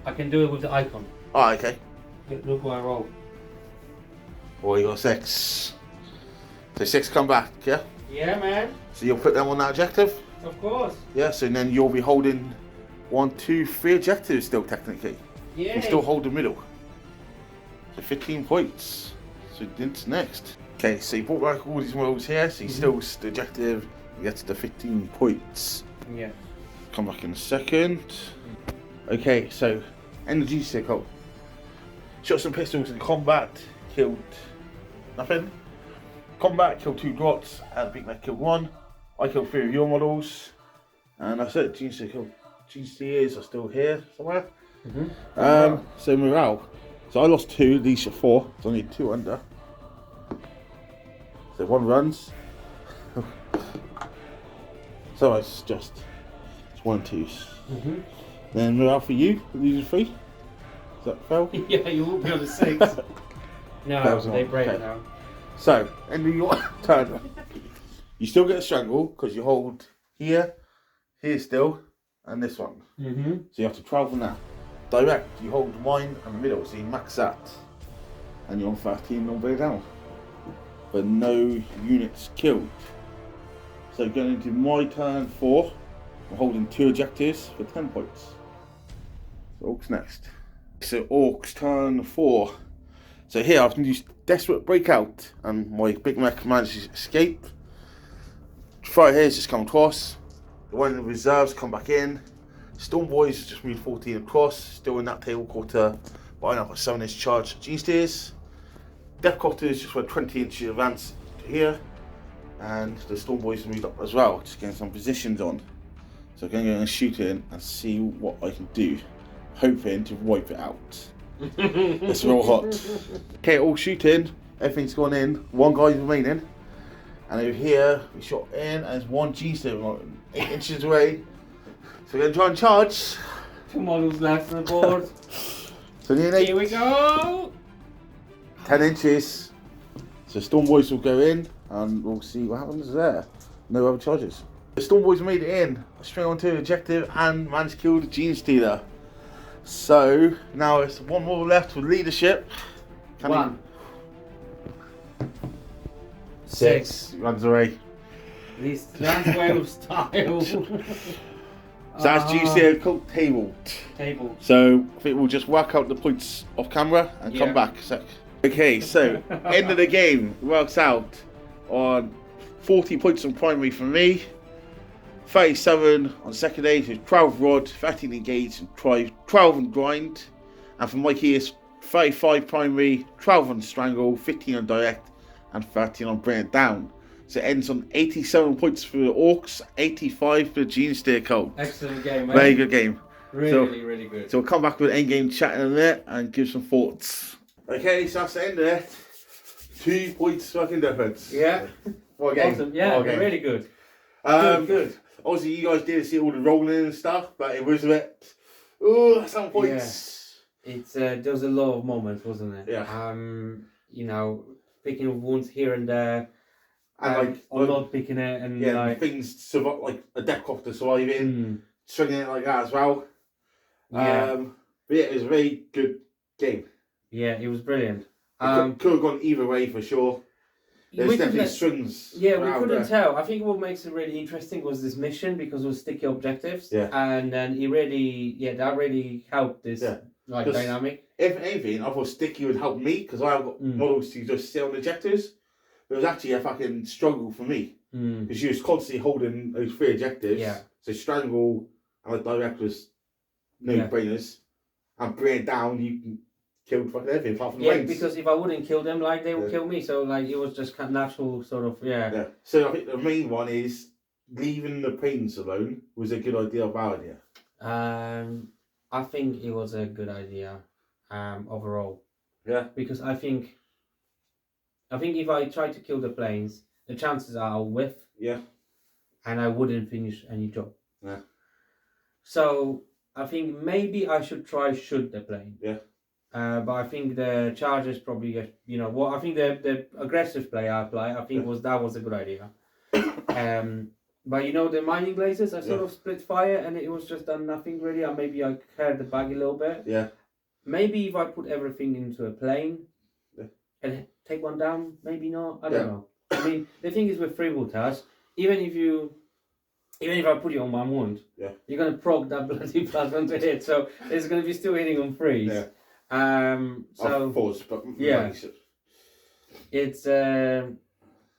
I can do it with the icon. Oh, okay. Look what I roll. Oh, you got 6. So 6 come back, yeah? Yeah, man. So you'll put them on that objective? Of course. Yeah, so then you'll be holding 1, 2, 3 objectives still, technically. Yeah. You still hold the middle. So 15 points. So it's next. Okay, so you brought back all these models here, so you still the objective gets the 15 points. Yeah. Come back in a second. Okay, so energy sickle. Shot some pistols in combat, killed nothing. Combat killed 2 grots, and Big Mac killed 1. I killed 3 of your models, and that's it. Genestealers are still here somewhere. So morale. So I lost 2, these are 4, so I need 2 under. So 1 runs. So it's just 1 and 2s. Then morale for you, these are 3. Is that fail? Yeah, you will be on the 6. No, they break now. So, end of your turn. You still get a strangle because you hold here still, and this one. So you have to 12 on that. Direct, you hold mine and the middle, so you max that. And you're on 13 all the way down. But no units killed. So going into my turn 4, I'm holding 2 objectives for 10 points. So Orks next. So Orks turn 4. So here I've used Desperate Breakout, and my Big Mac manages to escape. Fire here has just come across. The one in the reserves come back in. Storm Boys has just moved 14 across, still in that table quarter, but I now got 7-inch charge Genestealers. Death Cotters just went 20 inches advance to here, and the Storm Boys have moved up as well, just getting some positions on. So I'm going to go and shoot in and see what I can do, hoping to wipe it out. It's real hot. Okay, all shooting, everything's gone in, 1 guy's remaining. And over here, we shot in, and there's 1 G-Stair 8 inches away. So we're going to try and charge. 2 models left on the board. So Here we go. 10 inches. So Storm Boys will go in, and we'll see what happens there. No other charges. The Storm Boys made it in, straight onto the objective, and managed to kill the Genestealer. So now it's 1 more left with leadership. 1. 6 runs away. These Transwave style. So that's Genestealer Cult table. So I think we'll just work out the points off camera and come back a sec. Okay, so end of the game works out on 40 points on primary for me, 37 on secondary, so 12 rod, 13 engaged, and 12 on grind. And for Mikey it's 35 primary, 12 on strangle, 15 on direct, and 13 on bring it down. So it ends on 87 points for the Orks, 85 for the Genestealer Cult. Excellent game, mate. Very good game. Really good. So we'll come back with endgame chat in a minute and give some thoughts. Okay, so that's the end of it. 2 points fucking difference. Yeah. What a game. Awesome. Yeah, really good. Good. Obviously you guys didn't see all the rolling and stuff, but it was a bit, oh, some points. Yeah. It's there was a lot of moments, wasn't it? Yeah. You know, picking up wounds here and there. And or not picking it, and things survive, like a death copter surviving, swinging it like that as well. Yeah. But yeah, it was a very good game. Yeah, it was brilliant. Could have gone either way for sure. There's definitely strings. Yeah, we couldn't tell. I think what makes it really interesting was this mission because it was sticky objectives. Yeah. And then that really helped this dynamic. If anything, I thought sticky would help me because I've got models to just sit on objectives. But it was actually a fucking struggle for me because you was constantly holding those 3 objectives. Yeah. So strangle and direct was no brainers, and bring it down. You can kill fucking everything apart from the wings. Because if I wouldn't kill them, they would kill me. So it was just kind of natural sort of So I think the main one is leaving the planes alone was a good idea or bad idea? I think it was a good idea, overall. Yeah. Because I think if I try to kill the planes, the chances are I'll whiff. Yeah. And I wouldn't finish any job. Yeah. So I think maybe I should try shoot the plane. Yeah. But I think the charges probably, I think the aggressive play I think that was a good idea. But the mining lasers, I sort of split fire and it was just done nothing really. Or maybe I carried the bag a little bit. Yeah. Maybe if I put everything into a plane and take one down, maybe not. I don't know. I mean, the thing is with freebooters, even if I put it on one wound, you're gonna proc that bloody plasma to hit, so it's gonna be still hitting on freeze. Yeah. So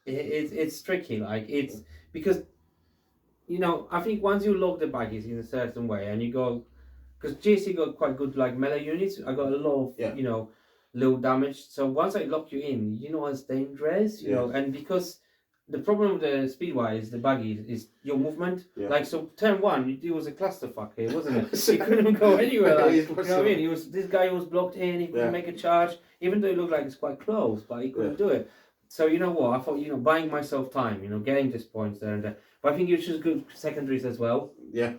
it's tricky. Like it's because I think once you lock the baggies in a certain way and you go, because GC got quite good like melee units. I got a lot of little damage. So once I lock you in, it's dangerous. You know, and because the problem with the speedwise, the buggy is your movement. Yeah. Like so, turn one, it was a clusterfuck here, wasn't it? He couldn't go anywhere. Like, you know what I mean? This guy was blocked in. He couldn't make a charge, even though it looked like it's quite close, but he couldn't do it. So you know what? I thought buying myself time, getting this points there and there. But I think you choose good secondaries as well. Yeah.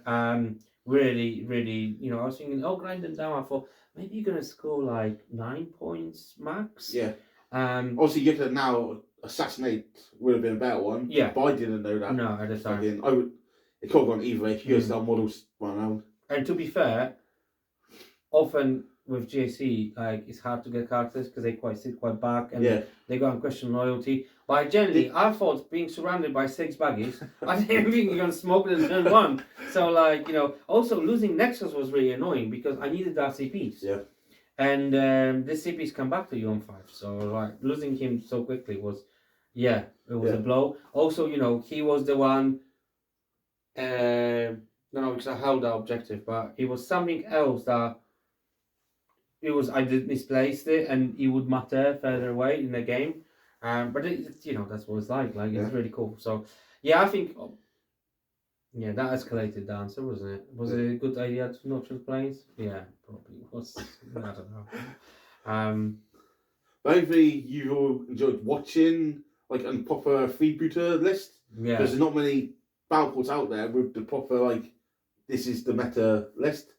Really, really, I was thinking, grind them down. I thought maybe you're gonna score like 9 points max. Yeah. Obviously, you could now assassinate would have been a better one. Yeah. But I didn't know that. No, at the time. It could have gone either way. If you start models run around. And to be fair, often with GSC, like it's hard to get characters because they sit quite back and they got unquestioned loyalty. But generally, I thought being surrounded by 6 baggies, I didn't think you're gonna smoke them in turn 1. So also losing Nexus was really annoying because I needed that CPs. Yeah. And this CP's come back to you on 5. So like losing him so quickly was, it was a blow. Also, he was the one. No, because I held that objective, but it was something else that. I did misplaced it, and it would matter further away in the game. But that's what it's like. Like it's really cool. So I think. Yeah, that escalated the answer, wasn't it? Was it a good idea to not choose planes? Yeah, probably was. I don't know. Maybe you all enjoyed watching like a proper freebooter list. Yeah. Because there's not many battle ports out there with the proper this is the meta list,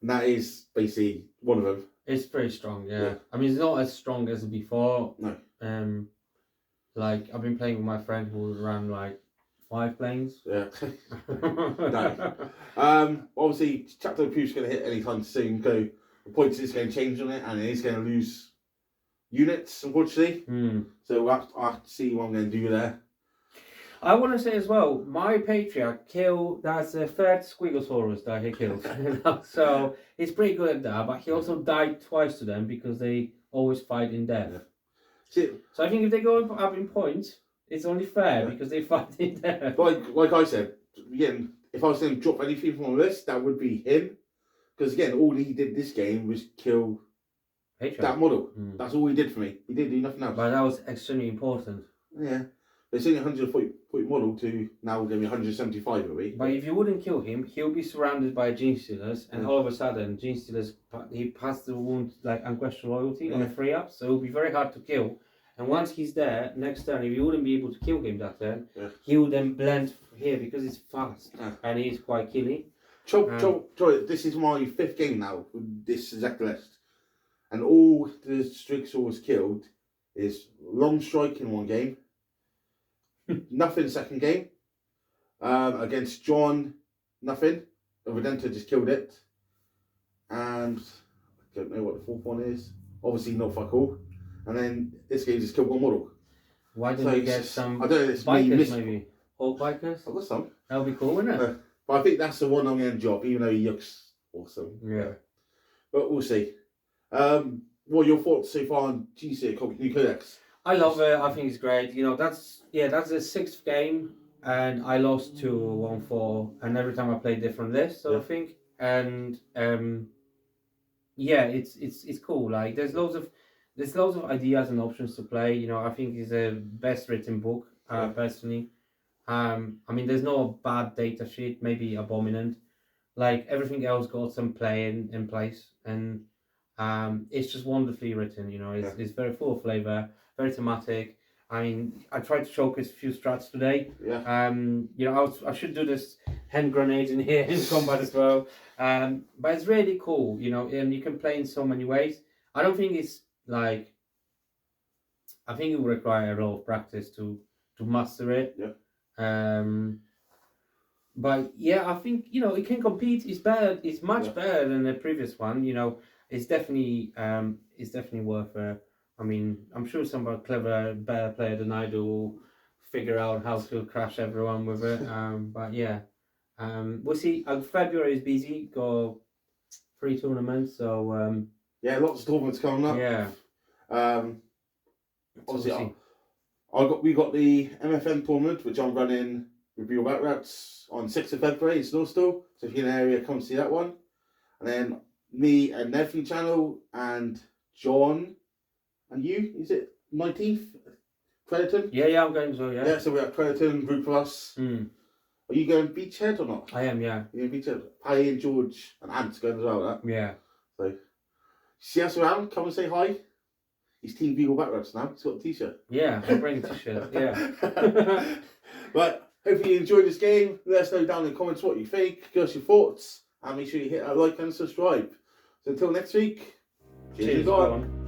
and that is basically one of them. It's pretty strong, yeah. I mean, it's not as strong as before. No. I've been playing with my friend who ran 5 planes. Yeah. No. Obviously, Chapter 2 is going to hit anytime soon. The points is going to change on it, and it is going to lose units, unfortunately. So I have to see what I'm going to do there. I want to say as well, my Patriot that's the 3rd Squigosaurus that he killed. So he's pretty good at that, but he also died twice to them because they always fight in death. Yeah. So I think if they go up in points, it's only fair because they fight in death. Like I said, again, if I was going to drop anything from the list, that would be him. Because again, all he did this game was kill that model. That's all he did for me. He didn't do nothing else. But that was extremely important. Yeah. It's only 140 model to now give me 175 a week. But if you wouldn't kill him, he'll be surrounded by Genestealers, and all of a sudden, Genestealers, he passed the wound unquestioned loyalty on a 3-up, so it'll be very hard to kill. And once he's there, next turn, if you wouldn't be able to kill him that turn, he will then blend here because it's fast and he's quite killy. This is my 5th game now with this exact list. And all the Strixhaws killed is long strike in 1 game. Nothing second game. Against John, nothing. The Redemptor just killed it. And I don't know what the 4th one is. Obviously not fuck all. And then this game just killed 1 model. Why didn't you get some I don't know, it's bikers maybe? Ork bikers? I've got some. That would be cool, wouldn't it? But I think that's the one I'm going to drop, even though he looks awesome. Yeah. But we'll see. What are your thoughts so far on Genestealer Cult New Codex? I love it. I think it's great. That's the 6th game, and I lost to 1-4, and every time I play different list sort of thing. And it's cool. Like there's loads of ideas and options to play. I think it's the best written book personally. I mean, there's no bad data sheet, maybe Abominant. Like everything else got some play in place, and it's just wonderfully written. You know, it's very full of flavor, very thematic. I mean, I tried to showcase a few strats today. Yeah. You know, I should do this hand grenade in here in combat as well. But it's really cool, you know, and you can play in so many ways. I don't think it's like. I think it will require a lot of practice to master it. Yeah. But yeah, I think, you know, it can compete. It's better. It's much better than the previous one. You know, it's definitely worth it. I mean, I'm sure some clever, better player than I do will figure out how to crash everyone with it. But yeah, we'll see. February is busy. Got 3 tournaments, so yeah, lots of tournaments coming up. yeah. Obviously, we got the MFN tournament, which I'm running with Real Back Rats on 6th of February in Snowstall. So if you're in the area, come see that one. And then me and Ned from the channel and John and you, is it 19th? Crediton? Yeah, I'm going as well, Yeah, so we're at Crediton, group of us. Mm. Are you going Beachhead or not? I am, yeah. You're going Beachhead? Paddy and George and Ant's going as well, right? Yeah. So, see us around, come and say hi. He's Team Bugle Backrats now. He's got a t-shirt. Yeah, I'll bring a t-shirt. Yeah. But hopefully you enjoyed this game. Let us know down in the comments what you think. Give us your thoughts. And make sure you hit that like and subscribe. So until next week, cheers, Cheers, everyone. everyone.